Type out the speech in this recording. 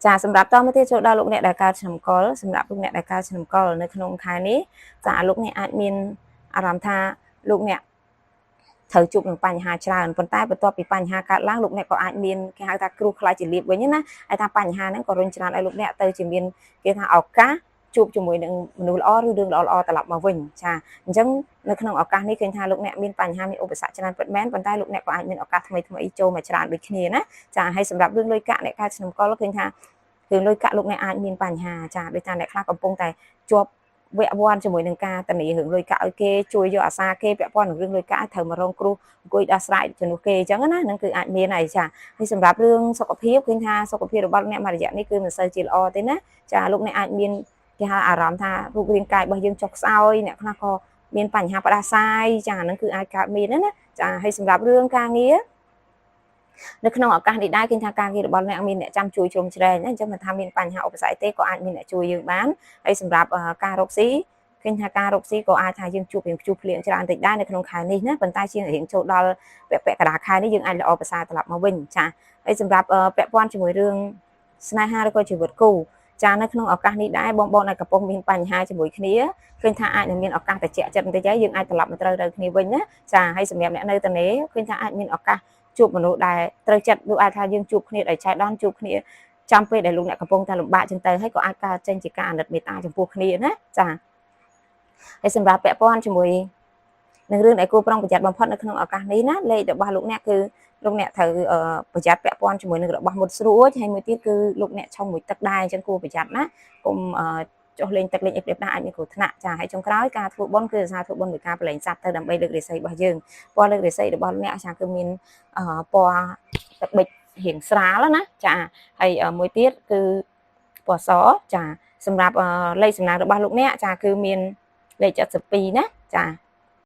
ចាសម្រាប់តមកទៀតចូលដល់លោកអ្នកដែលកើតឆ្នាំកុលសម្រាប់លោកអ្នកដែលកើតឆ្នាំកុលនៅក្នុងខែនេះចាលោកអ្នកអាចមានអារម្មណ៍ថាលោកអ្នកត្រូវជួបនឹងបញ្ហាច្រើនប៉ុន្តែបន្ទាប់ពីបញ្ហាកើតឡើងលោកអ្នកក៏អាចមានគេហៅថាគ្រោះខ្លាចជាលៀបវិញណាហើយថាបញ្ហាហ្នឹងក៏រុញច្រានឲ្យលោកអ្នកទៅជាមានគេថាឱកាសជួបជាមួយនឹងមនុស្សល្អឬរឿងល្អៗត្រឡប់មកវិញចាអញ្ចឹងនៅក្នុងឱកាសនេះឃើញថាលោកអ្នកមានបញ្ហាមានឧបសគ្គច្រើនពិតមែនប៉ុន្តែលោកអ្នកក៏អាចមានឱកាសថ្មីចូលមកច្រើនដូចគ្នាណាចាហើយសម្រាប់រឿងលុយកាក់អ្នកកើតឆ្នាំកុលឃើញថារឿងលុយកាក់លោកអ្នកអាចមានបញ្ហាចាដោយថាអ្នកខ្លះកំពុងតែជាប់វគ្គវ័នជាមួយនឹងការតនីរឿងលុយកាក់ឲ្យគេជួយយកអាសាគេពាក់ព័ន្ធនឹងរឿងលុយកាក់ឲ្យត្រូវមករងគ្រោះអង្គុយដោះស្រាយជំនួសគេអញ្ចឹងណានឹងគឺអាចមានហើយចាហើយសម្រាប់រឿងសុខភាពឃើញថាសុខភាពរបស់អ្នកមួយរយៈនេះគឺមិនសូវជាល្អទេណាចាលោកអ្នកអាចមានគេហៅអារម្មណ៍ថារូបរាងកាយរបស់យើងចុះខ្សោយអ្នកខ្លះក៏មានបញ្ហាផ្ដាសាយចាហ្នឹងគឺអាចកើតមានណាចាហើយសម្រាប់រឿងការងារនៅក្នុងឱកាសនេះដែរឃើញថាការងាររបស់អ្នកមានអ្នកចាំជួយជ្រោមជ្រែងណាអញ្ចឹងមិនថាមានបញ្ហាឧបសគ្គទេក៏អាចមានអ្នកជួយយើងបានហើយសម្រាប់ការរកស៊ីឃើញថាការរកស៊ីក៏អាចថាយើងជួបរឿងភ្ជុះភ្លៀងច្រើនតិចដែរនៅក្នុងខែនេះណាប៉ុន្តែជាងរៀងចូលដល់ពាក់កណ្ដាលខែនេះយើងអាចល្អប្រសើរត្រឡប់មកវិញចាហើយសម្រាប់ពាក់ព័ន្ធជាមួយរឿងស្នេហាឬក៏ជីវិតគូចានៅក្នុងឱកាសនេះដែរបងប្អូនដែលកំពុងមានបញ្ហាជាមួយគ្នាឃើញថាអាចនឹងមានឱកាសត្រជាក់ចិត្តបន្តិចហើយយើងអាចត្រឡប់មកត្រូវគ្នាវិញណាចាហើយសម្រាប់អ្នកនៅតែនេះឃើញថាអាចមានឱកាសជួបមនុស្សដែលត្រូវចិត្តដូចអាចថាយើងជួបគ្នាដោយចៃដន្យជួបគ្នាចាំពេលដែលលោកអ្នកកំពុងតែលំបាកចឹងទៅហើយក៏អាចកើតចេញជាការអាណិតមេត្តាចំពោះគ្នាណាចាហើយសម្រាប់ពាក់ព័ន្ធជាមួយនឹងរឿងដែលគួរប្រុងប្រយ័ត្នបំផុតនៅក្នុងឱកាសនេះណាលេខរបស់លោកអ្នកគឺលោកអ្នកត្រូវប្រយ័ត្នពាក់ព័ន្ធជាមួយនឹងរបស់មុតស្រួចហើយមួយទៀតគឺលោកអ្នកឆុងមួយទឹកដែរអញ្ចឹងគួរប្រយ័ត្នណាកុំចុះលេងទឹកលេងអីព្រាបដែរអាចមានគ្រោះថ្នាក់ចាហើយចុងក្រោយការធ្វើបុណ្យគឺសារធ្វើបុណ្យដោយការប្រឡែងសัตว์ទៅដើម្បីលើករាសីរបស់យើងពណ៌លើករាសីរបស់អ្នកចាគឺមានពណ៌ទឹកប៊ិចរៀងស្រាលណាចាហើយមួយទៀតគឺពណ៌សចាសម្រាប់លេខសំណាងរបស់លោកអ្នកចាគឺមានលេខ72ណាចា